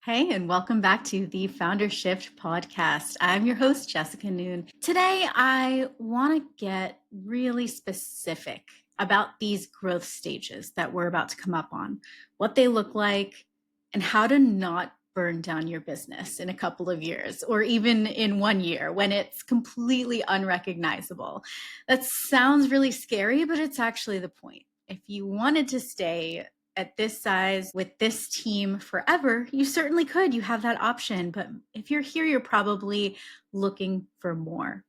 Hey, and welcome back to the Founder Shift podcast. I'm your host, Jessica Noon. Today, I want to get really specific about these growth stages that we're about to come up on, what they look like, and how to not burn down your business in a couple of years or even in 1 year when it's completely unrecognizable. That sounds really scary, but it's actually the point. If you wanted to stay at this size with this team forever, you certainly could. You have that option. But if you're here, you're probably looking for more.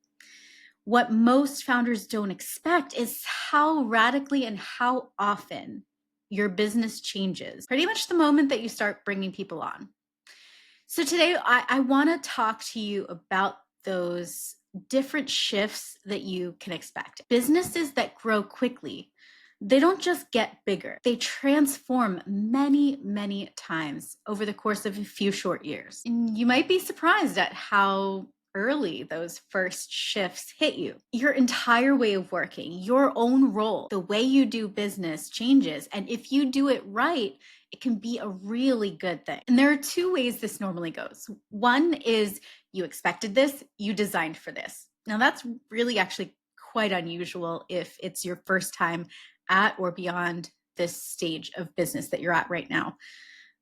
What most founders don't expect is how radically and how often your business changes, pretty much the moment that you start bringing people on. So today, I want to talk to you about those different shifts that you can expect. Businesses that grow quickly, they don't just get bigger, they transform many, many times over the course of a few short years. And you might be surprised at how early those first shifts hit you. Your entire way of working, your own role, the way you do business changes. And if you do it right, it can be a really good thing. And there are two ways this normally goes. One is you expected this, you designed for this. Now, that's really actually quite unusual if it's your first time at or beyond this stage of business that you're at right now.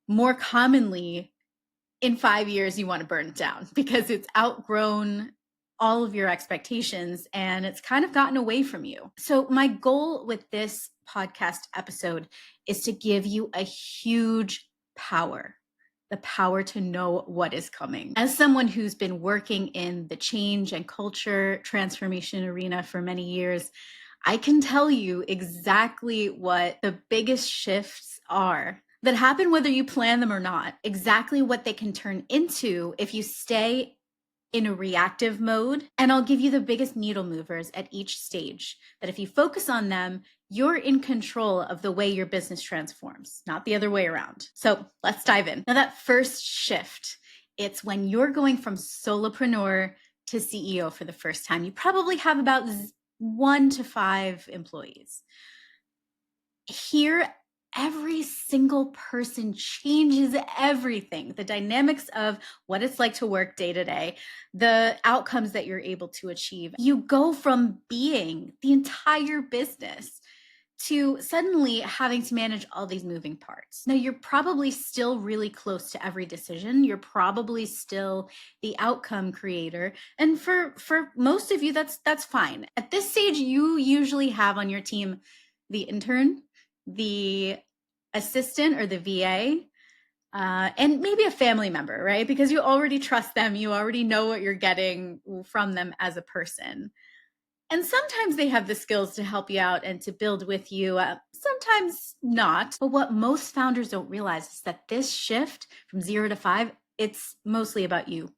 More commonly, in 5 years, you want to burn it down because it's outgrown all of your expectations and it's kind of gotten away from you. So my goal with this podcast episode is to give you a huge power, the power to know what is coming. As someone who's been working in the change and culture transformation arena for many years, I can tell you exactly what the biggest shifts are that happen whether you plan them or not, exactly what they can turn into if you stay in a reactive mode. And I'll give you the biggest needle movers at each stage that if you focus on them, you're in control of the way your business transforms, not the other way around. So let's dive in. Now, that first shift, it's when you're going from solopreneur to CEO for the first time. You probably have about 1 to 5 employees. Here, every single person changes everything. The dynamics of what it's like to work day to day, the outcomes that you're able to achieve. You go from being the entire business to suddenly having to manage all these moving parts. Now, you're probably still really close to every decision. You're probably still the outcome creator. And for most of you, that's fine. At this stage, you usually have on your team the intern, the assistant or the VA, and maybe a family member, right? Because you already trust them. You already know what you're getting from them as a person. And sometimes they have the skills to help you out and to build with you, sometimes not. But what most founders don't realize is that this shift from 0 to 5, it's mostly about you.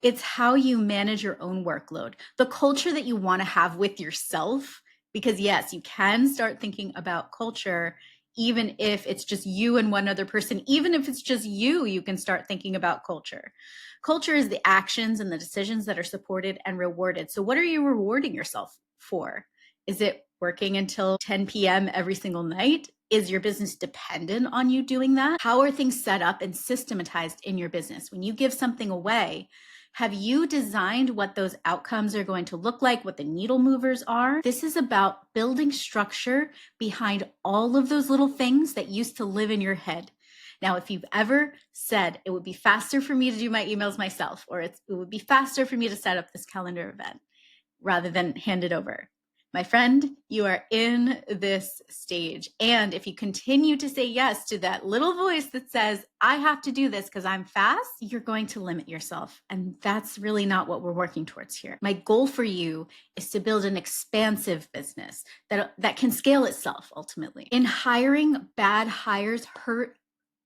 It's how you manage your own workload, the culture that you want to have with yourself. Because yes, you can start thinking about culture, even if it's just you and one other person. Even if it's just you can start thinking about culture. Culture is the actions and the decisions that are supported and rewarded. So what are you rewarding yourself for? Is it working until 10 p.m. every single night? Is your business dependent on you doing that? How are things set up and systematized in your business? When you give something away, have you designed what those outcomes are going to look like, what the needle movers are? This is about building structure behind all of those little things that used to live in your head. Now, if you've ever said it would be faster for me to do my emails myself, or it would be faster for me to set up this calendar event rather than hand it over, my friend, you are in this stage. And if you continue to say yes to that little voice that says, I have to do this because I'm fast, you're going to limit yourself. And that's really not what we're working towards here. My goal for you is to build an expansive business that can scale itself ultimately. In hiring, bad hires hurt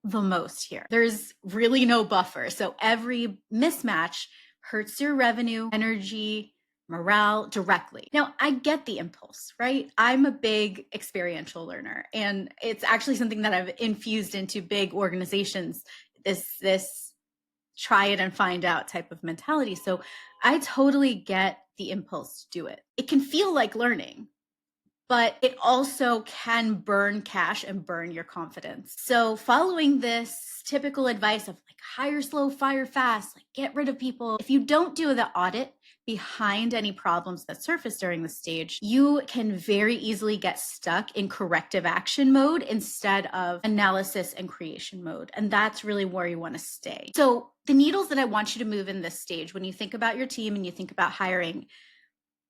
the most here. There's really no buffer. So every mismatch hurts your revenue, energy, morale directly. Now, I get the impulse, right? I'm a big experiential learner, and it's actually something that I've infused into big organizations, this try it and find out type of mentality. So I totally get the impulse to do it. It can feel like learning, but it also can burn cash and burn your confidence. So following this typical advice of like hire slow, fire fast, like get rid of people. If you don't do the audit behind any problems that surface during the stage, you can very easily get stuck in corrective action mode instead of analysis and creation mode. And that's really where you want to stay. So the needles that I want you to move in this stage, when you think about your team and you think about hiring,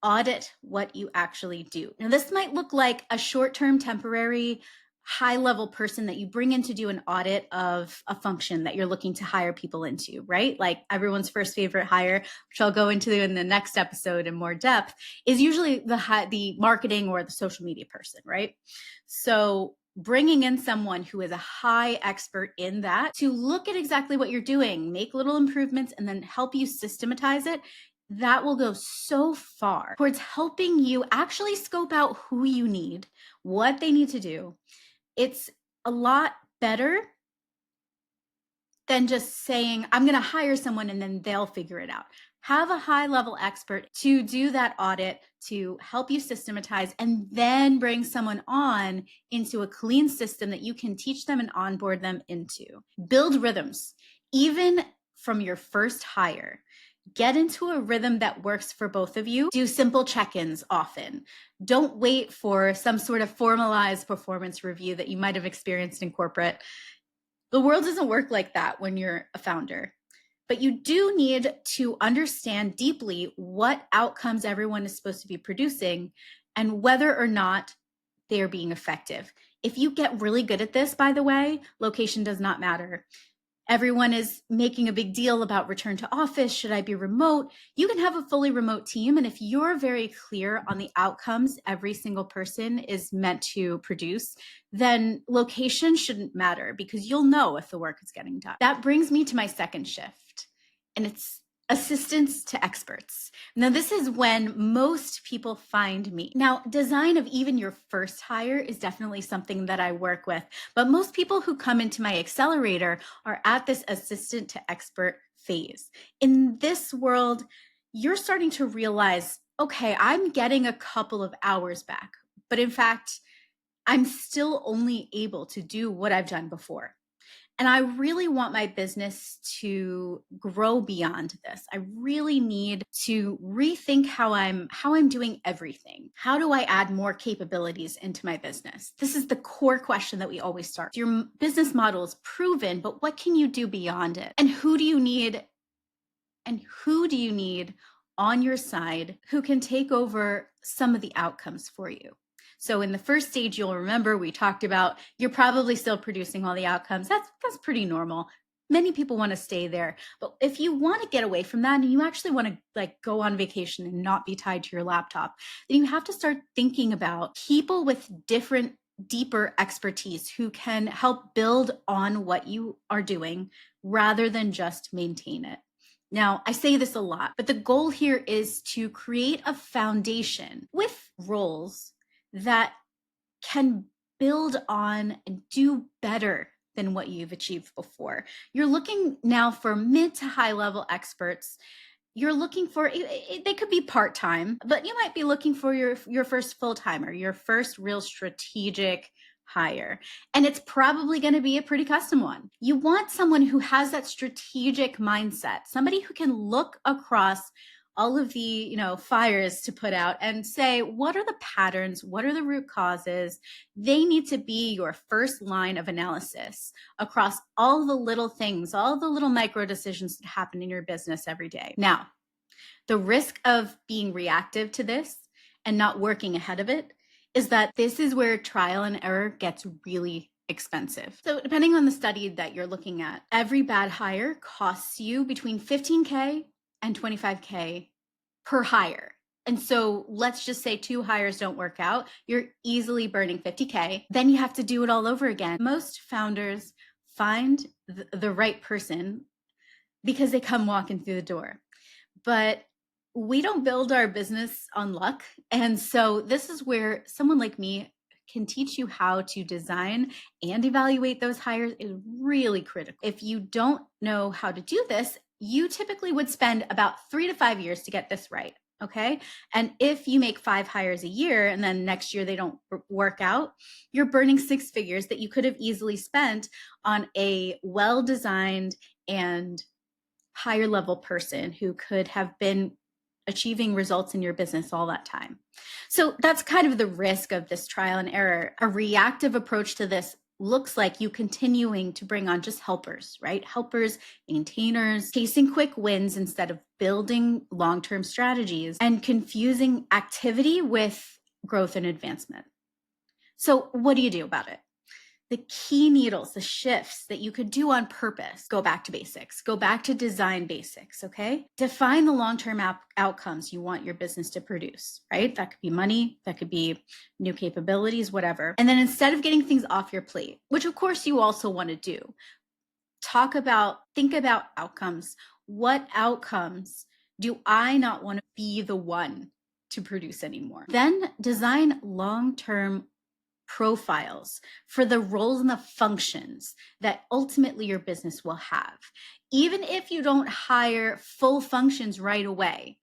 audit what you actually do. Now, this might look like a short-term, temporary, high-level person that you bring in to do an audit of a function that you're looking to hire people into, right? Like everyone's first favorite hire, which I'll go into in the next episode in more depth, is usually the marketing or the social media person, right? So bringing in someone who is a high expert in that to look at exactly what you're doing, make little improvements, and then help you systematize it, that will go so far towards helping you actually scope out who you need, what they need to do. It's a lot better than just saying, I'm going to hire someone and then they'll figure it out. Have a high level expert to do that audit, to help you systematize, and then bring someone on into a clean system that you can teach them and onboard them into. Build rhythms, even from your first hire. Get into a rhythm that works for both of you. Do simple check-ins often. Don't wait for some sort of formalized performance review that you might have experienced in corporate. The world doesn't work like that when you're a founder. But you do need to understand deeply what outcomes everyone is supposed to be producing and whether or not they're being effective. If you get really good at this, by the way, location does not matter. Everyone is making a big deal about return to office. Should I be remote? You can have a fully remote team. And if you're very clear on the outcomes every single person is meant to produce, then location shouldn't matter because you'll know if the work is getting done. That brings me to my second shift, and it's assistance to experts. Now, this is when most people find me. Now, design of even your first hire is definitely something that I work with, but most people who come into my accelerator are at this assistant to expert phase. In this world, you're starting to realize, okay, I'm getting a couple of hours back, but in fact, I'm still only able to do what I've done before. And I really want my business to grow beyond this. I really need to rethink how I'm doing everything. How do I add more capabilities into my business? This is the core question that we always start. Your business model is proven, but what can you do beyond it? And who do you need? And who do you need on your side who can take over some of the outcomes for you? So in the first stage, you'll remember we talked about you're probably still producing all the outcomes. That's pretty normal. Many people want to stay there. But if you want to get away from that and you actually want to like go on vacation and not be tied to your laptop, then you have to start thinking about people with different, deeper expertise who can help build on what you are doing rather than just maintain it. Now, I say this a lot, but the goal here is to create a foundation with roles that can build on and do better than what you've achieved before. You're looking now for mid to high level experts. You're looking for, they could be part-time, but you might be looking for your first full-timer, your first real strategic hire. And it's probably going to be a pretty custom one. You want someone who has that strategic mindset, somebody who can look across all of the, fires to put out and say, what are the patterns? What are the root causes? They need to be your first line of analysis across all the little things, all the little micro decisions that happen in your business every day. Now, the risk of being reactive to this and not working ahead of it is that this is where trial and error gets really expensive. So depending on the study that you're looking at, every bad hire costs you between $15K and $25K per hire. And so let's just say 2 hires don't work out. You're easily burning $50K. Then you have to do it all over again. Most founders find the right person because they come walking through the door. But we don't build our business on luck. And so this is where someone like me can teach you how to design and evaluate those hires is really critical. If you don't know how to do this, you typically would spend about 3 to 5 years to get this right. Okay. And if you make 5 hires a year and then next year they don't work out, you're burning 6 figures that you could have easily spent on a well-designed and higher level person who could have been achieving results in your business all that time. So that's kind of the risk of this trial and error. A reactive approach to this looks like you continuing to bring on just helpers, right? Helpers, maintainers, chasing quick wins instead of building long-term strategies, and confusing activity with growth and advancement. So what do you do about it? The key needles, the shifts that you could do on purpose, go back to basics, go back to design basics, okay? Define the long-term outcomes you want your business to produce, right? That could be money, that could be new capabilities, whatever. And then instead of getting things off your plate, which of course you also want to do, think about outcomes. What outcomes do I not want to be the one to produce anymore? Then design long-term profiles for the roles and the functions that ultimately your business will have. Even if you don't hire full functions right away,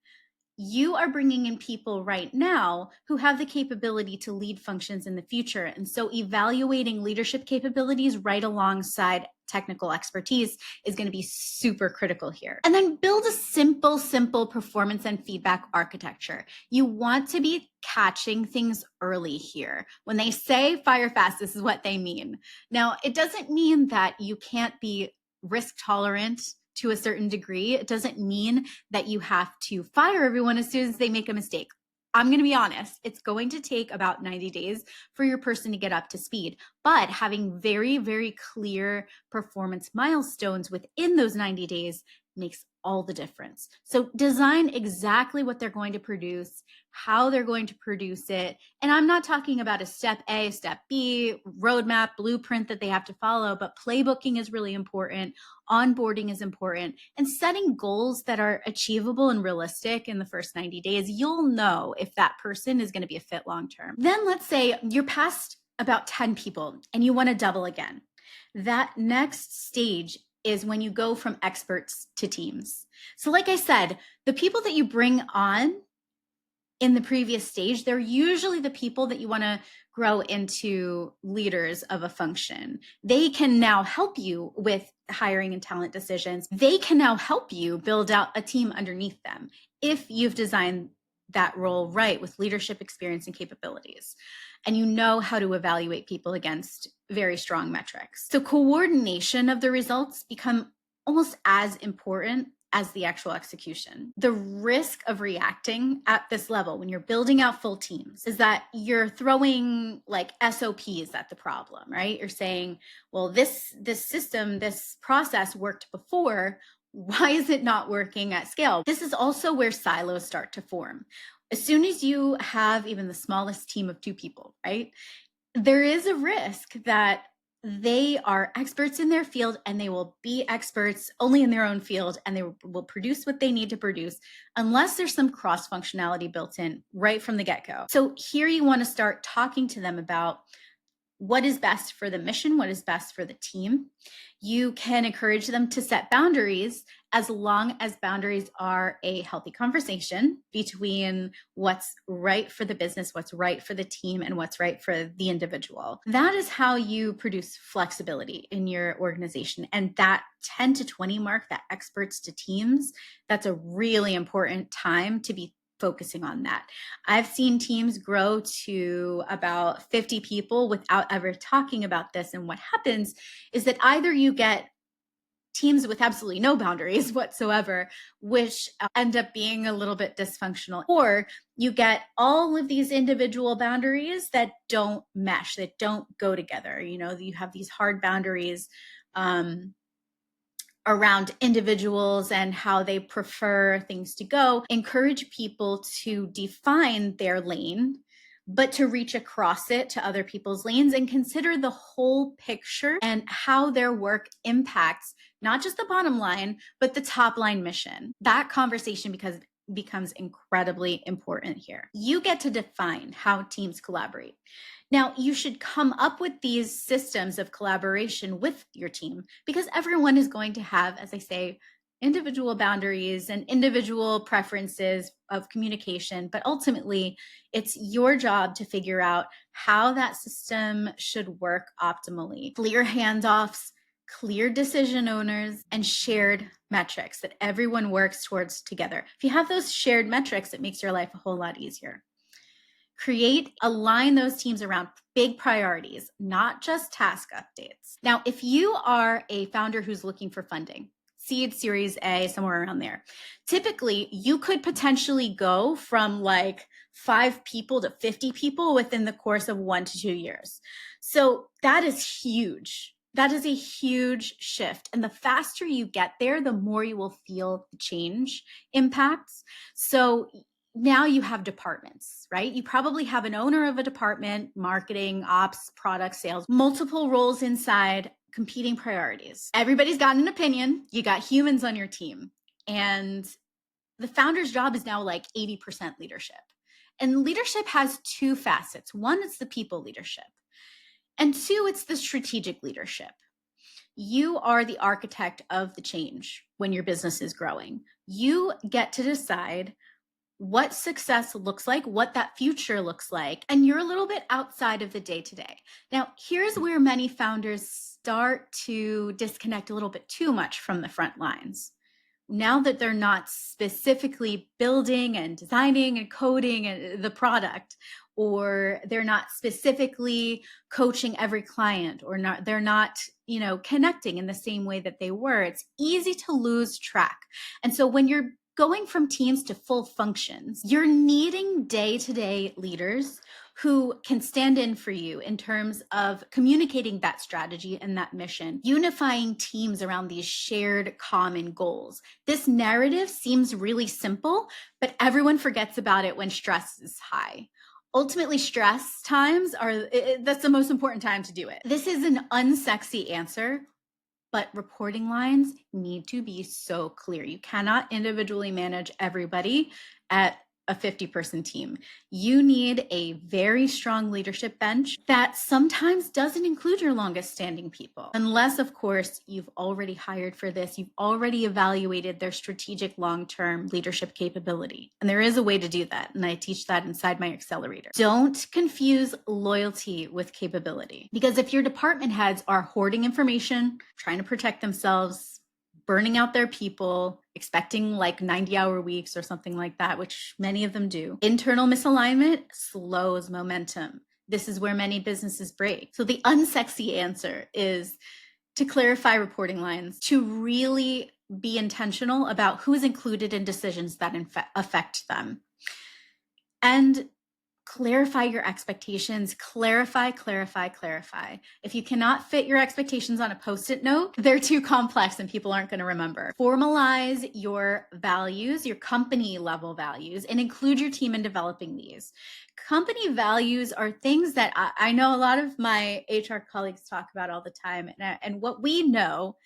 you are bringing in people right now who have the capability to lead functions in the future. And so evaluating leadership capabilities right alongside technical expertise is going to be super critical here. And then build a simple performance and feedback architecture. You want to be catching things early here. When they say fire fast, this is what they mean. Now, it doesn't mean that you can't be risk tolerant to a certain degree. It doesn't mean that you have to fire everyone as soon as they make a mistake. I'm going to be honest, it's going to take about 90 days for your person to get up to speed. But having very, very clear performance milestones within those 90 days makes all the difference. So design exactly what they're going to produce, how they're going to produce it. And I'm not talking about a step A, step B, roadmap, blueprint that they have to follow, but playbooking is really important. Onboarding is important, and setting goals that are achievable and realistic in the first 90 days. You'll know if that person is going to be a fit long-term. Then let's say you're past about 10 people and you want to double again. That next stage is when you go from experts to teams. So like I said, the people that you bring on in the previous stage, they're usually the people that you want to grow into leaders of a function. They can now help you with hiring and talent decisions. They can now help you build out a team underneath them if you've designed that role right with leadership experience and capabilities. And you know how to evaluate people against very strong metrics. So coordination of the results become almost as important as the actual execution. The risk of reacting at this level when you're building out full teams is that you're throwing like SOPs at the problem, right? You're saying, well, this system, this process worked before. Why is it not working at scale? This is also where silos start to form. As soon as you have even the smallest team of 2 people, right? There is a risk that they are experts in their field and they will be experts only in their own field and they will produce what they need to produce unless there's some cross functionality built in right from the get-go. So here you want to start talking to them about what is best for the mission, what is best for the team. You can encourage them to set boundaries as long as boundaries are a healthy conversation between what's right for the business, what's right for the team, and what's right for the individual. That is how you produce flexibility in your organization. And that 10 to 20 mark, that experts to teams, that's a really important time to be focusing on that. I've seen teams grow to about 50 people without ever talking about this. And what happens is that either you get teams with absolutely no boundaries whatsoever, which end up being a little bit dysfunctional, or you get all of these individual boundaries that don't mesh, that don't go together. You know, you have these hard boundaries around individuals and how they prefer things to go. Encourage people to define their lane, but to reach across it to other people's lanes and consider the whole picture and how their work impacts not just the bottom line, but the top line mission. That conversation becomes incredibly important here. You get to define how teams collaborate. Now, you should come up with these systems of collaboration with your team because everyone is going to have, as I say individual boundaries and individual preferences of communication, but ultimately it's your job to figure out how that system should work optimally. Clear handoffs, clear decision owners, and shared metrics that everyone works towards together. If you have those shared metrics, it makes your life a whole lot easier. Align those teams around big priorities, not just task updates. Now, if you are a founder who's looking for funding, seed, series A, somewhere around there, typically you could potentially go from like 5 people to 50 people within the course of 1 to 2 years. So that is huge. That is a huge shift. And the faster you get there, the more you will feel the change impacts. So now you have departments, right? You probably have an owner of a department, marketing, ops, product, sales, multiple roles inside, competing priorities. Everybody's got an opinion. You got humans on your team. And the founder's job is now like 80% leadership. And leadership has 2 facets. One is the people leadership. And 2, it's the strategic leadership. You are the architect of the change when your business is growing. You get to decide what success looks like, what that future looks like, and you're a little bit outside of the day-to-day. Now, here's where many founders start to disconnect a little bit too much from the front lines. Now that they're not specifically building and designing and coding the product, or they're not specifically coaching every client, or they're not, connecting in the same way that they were, it's easy to lose track. And so when you're going from teams to full functions, you're needing day-to-day leaders who can stand in for you in terms of communicating that strategy and that mission, unifying teams around these shared common goals. This narrative seems really simple, but everyone forgets about it when stress is high. Ultimately, stress times that's the most important time to do it. This is an unsexy answer, but reporting lines need to be so clear. You cannot individually manage everybody at a 50-person team. You need a very strong leadership bench that sometimes doesn't include your longest standing people. Unless, of course, you've already hired for this, you've already evaluated their strategic long-term leadership capability. And there is a way to do that. And I teach that inside my accelerator. Don't confuse loyalty with capability. Because if your department heads are hoarding information, trying to protect themselves, burning out their people, expecting like 90-hour weeks or something like that, which many of them do, internal misalignment slows momentum. This is where many businesses break. So the unsexy answer is to clarify reporting lines, to really be intentional about who's included in decisions that affect them. And clarify your expectations. Clarify. If you cannot fit your expectations on a Post-it note, they're too complex and people aren't going to remember. Formalize your values, your company level values, and include your team in developing these. Company values are things that I know a lot of my HR colleagues talk about all the time. And what we know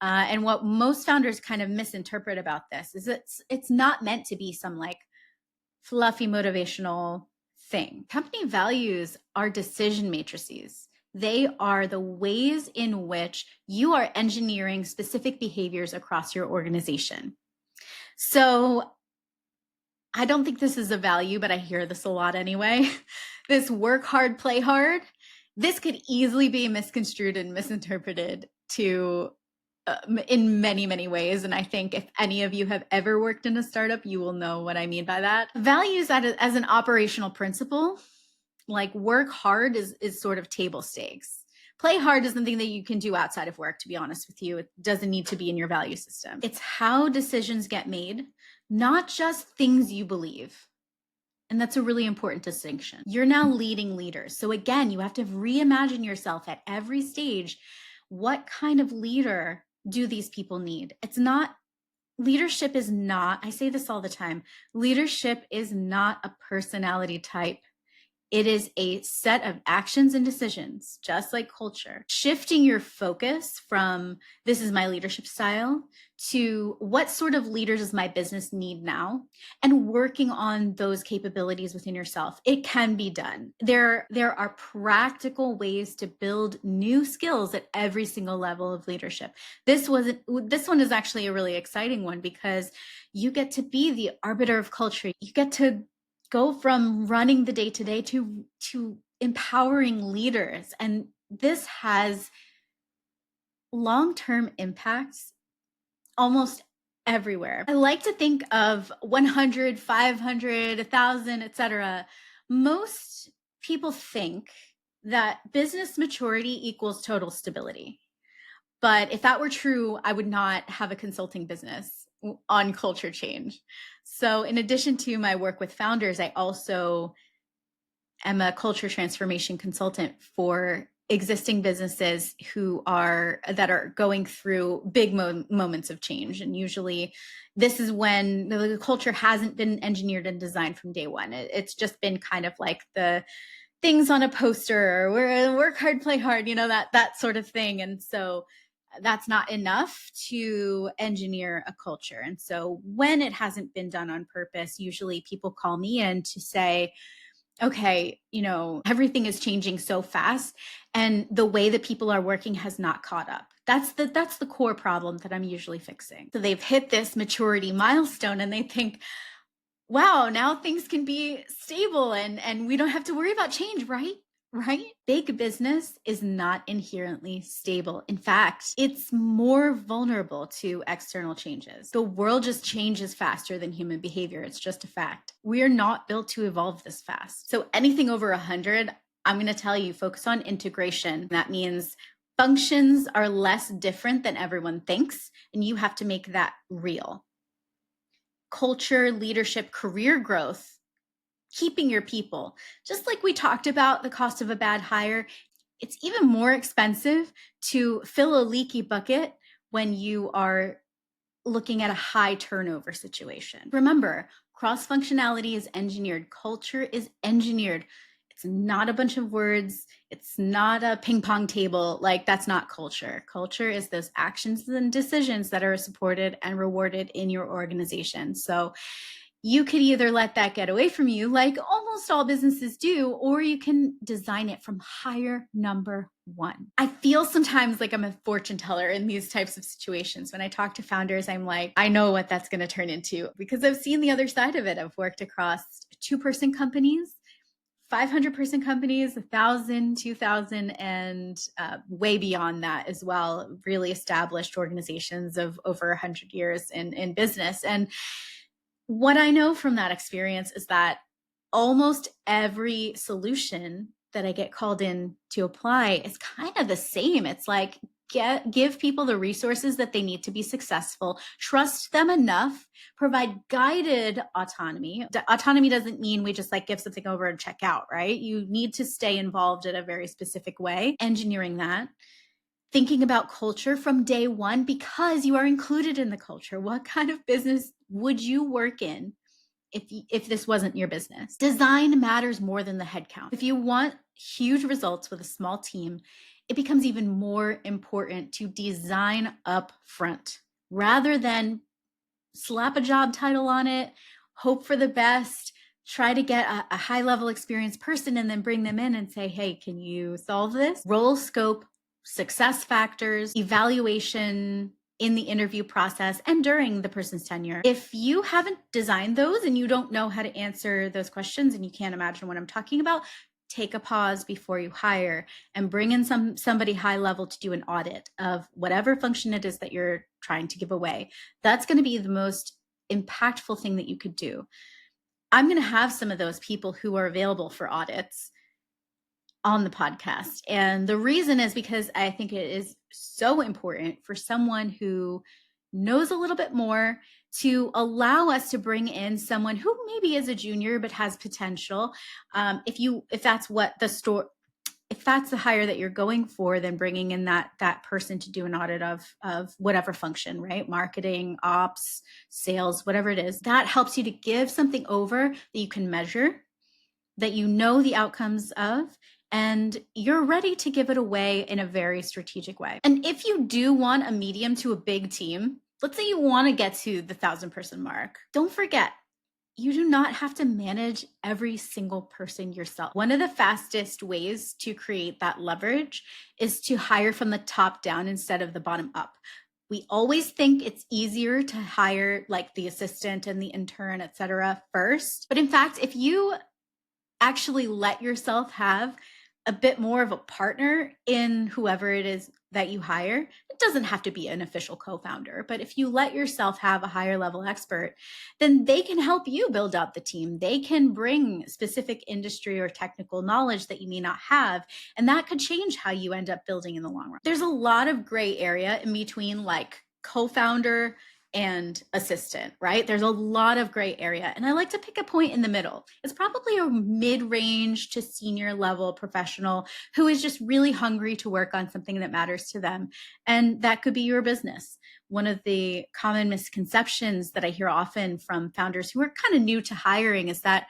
and what most founders kind of misinterpret about this is it's not meant to be some like fluffy motivational thing. Company values are decision matrices. They are the ways in which you are engineering specific behaviors across your organization. So I don't think this is a value, but I hear this a lot anyway. This work hard, play hard. This could easily be misconstrued and misinterpreted in many, many ways. And I think if any of you have ever worked in a startup, you will know what I mean by that. Values as an operational principle, like work hard is sort of table stakes. Play hard is something that you can do outside of work, to be honest with you. It doesn't need to be in your value system. It's how decisions get made, not just things you believe. And that's a really important distinction. You're now leading leaders. So again, you have to reimagine yourself at every stage. What kind of leader do these people need? Leadership is not, I say this all the time, leadership is not a personality type. It is a set of actions and decisions, just like culture. Shifting your focus from this is my leadership style to what sort of leaders does my business need now, and working on those capabilities within yourself. It can be done. There are practical ways to build new skills at every single level of leadership. This one is actually a really exciting one because you get to be the arbiter of culture. You get to go from running the day-to-day to empowering leaders. And this has long-term impacts almost everywhere. I like to think of 100, 500, 1,000, etc. Most people think that business maturity equals total stability. But if that were true, I would not have a consulting business on culture change. So in addition to my work with founders, I also am a culture transformation consultant for existing businesses that are going through big moments of change. And usually this is when the culture hasn't been engineered and designed from day one. It's just been kind of like the things on a poster, or work hard, play hard, that sort of thing. And so that's not enough to engineer a culture. And so when it hasn't been done on purpose, usually people call me in to say, okay, everything is changing so fast and the way that people are working has not caught up. That's the core problem that I'm usually fixing. So they've hit this maturity milestone and they think, wow, now things can be stable and we don't have to worry about change, right? Right? Big business is not inherently stable. In fact, it's more vulnerable to external changes. The world just changes faster than human behavior. It's just a fact. We are not built to evolve this fast. So anything over 100, I'm going to tell you, focus on integration. That means functions are less different than everyone thinks, and you have to make that real. Culture, leadership, career growth, keeping your people. Just like we talked about the cost of a bad hire, it's even more expensive to fill a leaky bucket when you are looking at a high turnover situation. Remember, cross-functionality is engineered. Culture is engineered. It's not a bunch of words. It's not a ping pong table. That's not culture. Culture is those actions and decisions that are supported and rewarded in your organization. So you could either let that get away from you, like almost all businesses do, or you can design it from hire number one. I feel sometimes like I'm a fortune teller in these types of situations. When I talk to founders, I'm like, I know what that's going to turn into because I've seen the other side of it. I've worked across 2-person companies, 500-person companies, 1,000, 2,000, and way beyond that as well. Really established organizations of over 100 years in business. And what I know from that experience is that almost every solution that I get called in to apply is kind of the same. It's like, give people the resources that they need to be successful, trust them enough, provide guided autonomy. Autonomy doesn't mean we just give something over and check out, right? You need to stay involved in a very specific way, engineering that. Thinking about culture from day one because you are included in the culture. What kind of business would you work in if this wasn't your business? Design matters more than the headcount. If you want huge results with a small team, it becomes even more important to design up front rather than slap a job title on it, hope for the best, try to get a high-level experienced person and then bring them in and say, hey, can you solve this? Role scope, success factors, evaluation in the interview process and during the person's tenure. If you haven't designed those and you don't know how to answer those questions and you can't imagine what I'm talking about, take a pause before you hire and bring in somebody high level to do an audit of whatever function it is that you're trying to give away. That's going to be the most impactful thing that you could do. I'm going to have some of those people who are available for audits on the podcast. And the reason is because I think it is so important for someone who knows a little bit more to allow us to bring in someone who maybe is a junior but has potential. If that's the hire that you're going for, then bringing in that person to do an audit of whatever function, right? Marketing, ops, sales, whatever it is, that helps you to give something over that you can measure that you know the outcomes of, and you're ready to give it away in a very strategic way. And if you do want a medium to a big team, let's say you want to get to the 1,000-person mark, don't forget, you do not have to manage every single person yourself. One of the fastest ways to create that leverage is to hire from the top down instead of the bottom up. We always think it's easier to hire like the assistant and the intern, et cetera, first. But in fact, if you actually let yourself have a bit more of a partner in whoever it is that you hire, it doesn't have to be an official co-founder, but if you let yourself have a higher level expert, then they can help you build out the team. They can bring specific industry or technical knowledge that you may not have, and that could change how you end up building in the long run. There's a lot of gray area in between like co-founder and assistant, right? There's a lot of gray area. And I like to pick a point in the middle. It's probably a mid-range to senior level professional who is just really hungry to work on something that matters to them. And that could be your business. One of the common misconceptions that I hear often from founders who are kind of new to hiring is that,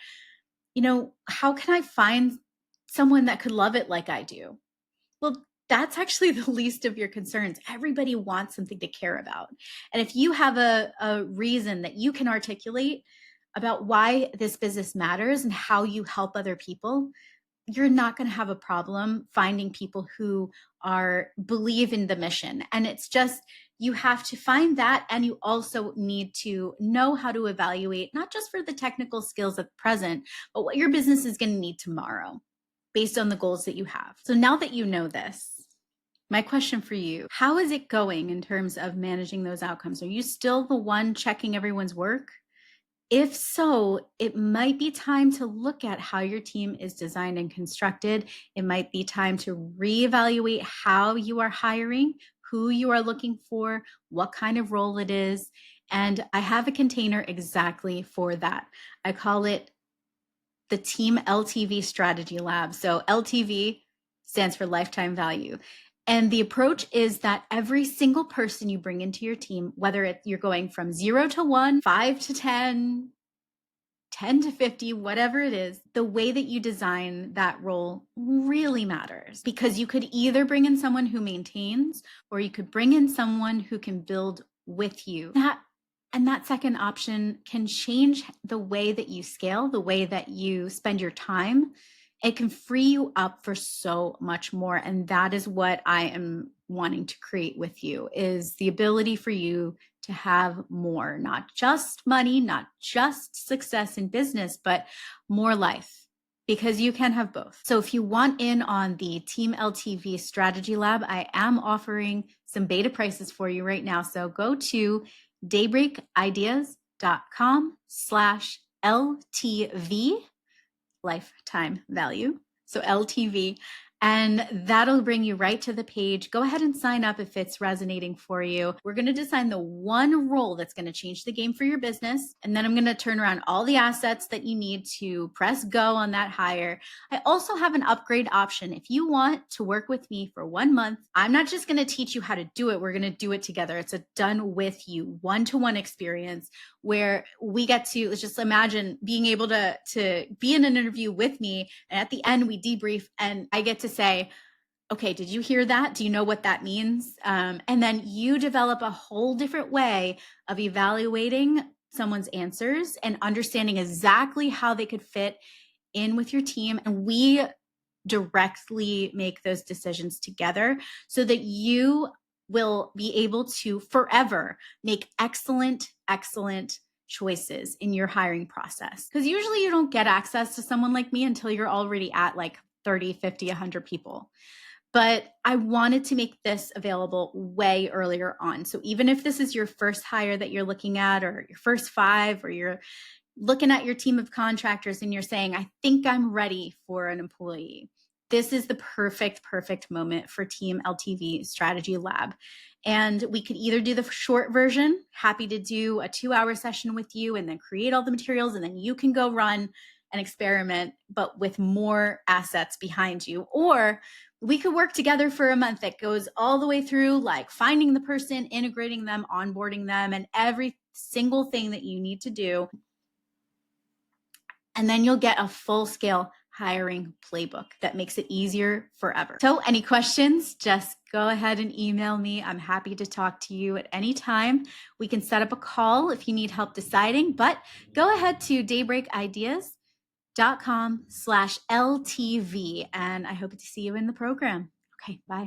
how can I find someone that could love it like I do? Well, that's actually the least of your concerns. Everybody wants something to care about. And if you have a reason that you can articulate about why this business matters and how you help other people, you're not going to have a problem finding people who believe in the mission. And it's just, you have to find that. And you also need to know how to evaluate, not just for the technical skills at present, but what your business is going to need tomorrow based on the goals that you have. So now that you know this, my question for you, how is it going in terms of managing those outcomes? Are you still the one checking everyone's work? If so, it might be time to look at how your team is designed and constructed. It might be time to reevaluate how you are hiring, who you are looking for, what kind of role it is. And I have a container exactly for that. I call it the Team LTV Strategy Lab. So LTV stands for lifetime value. And the approach is that every single person you bring into your team, whether you're going from 0 to 1, 5 to 10, 10 to 50, whatever it is, the way that you design that role really matters, because you could either bring in someone who maintains, or you could bring in someone who can build with you. That second option can change the way that you scale, the way that you spend your time. It can free you up for so much more. And that is what I am wanting to create with you, is the ability for you to have more, not just money, not just success in business, but more life, because you can have both. So if you want in on the Team LTV Strategy Lab, I am offering some beta prices for you right now. So go to daybreakideas.com/LTV, lifetime value. So LTV, and that'll bring you right to the page. Go ahead and sign up if it's resonating for you. We're going to design the one role that's going to change the game for your business. And then I'm going to turn around all the assets that you need to press go on that hire. I also have an upgrade option. If you want to work with me for 1 month, I'm not just going to teach you how to do it. We're going to do it together. It's a done with you one-to-one experience where we get to, let's just imagine being able to be in an interview with me. And at the end, we debrief and I get to say, okay, did you hear that? Do you know what that means? And then you develop a whole different way of evaluating someone's answers and understanding exactly how they could fit in with your team. And we directly make those decisions together so that you will be able to forever make excellent choices in your hiring process. Because usually you don't get access to someone like me until you're already at like 30, 50, 100 people. But I wanted to make this available way earlier on. So even if this is your first hire that you're looking at, or your first 5, or you're looking at your team of contractors and you're saying, I think I'm ready for an employee, this is the perfect moment for Team LTV Strategy Lab. And we could either do the short version, happy to do a 2-hour session with you and then create all the materials, and then you can go run an experiment, but with more assets behind you. Or we could work together for a month that goes all the way through, like finding the person, integrating them, onboarding them, and every single thing that you need to do. And then you'll get a full-scale hiring playbook that makes it easier forever. So any questions, just go ahead and email me. I'm happy to talk to you at any time. We can set up a call if you need help deciding, but go ahead to daybreakideas.com/LTV, and I hope to see you in the program. Okay, bye.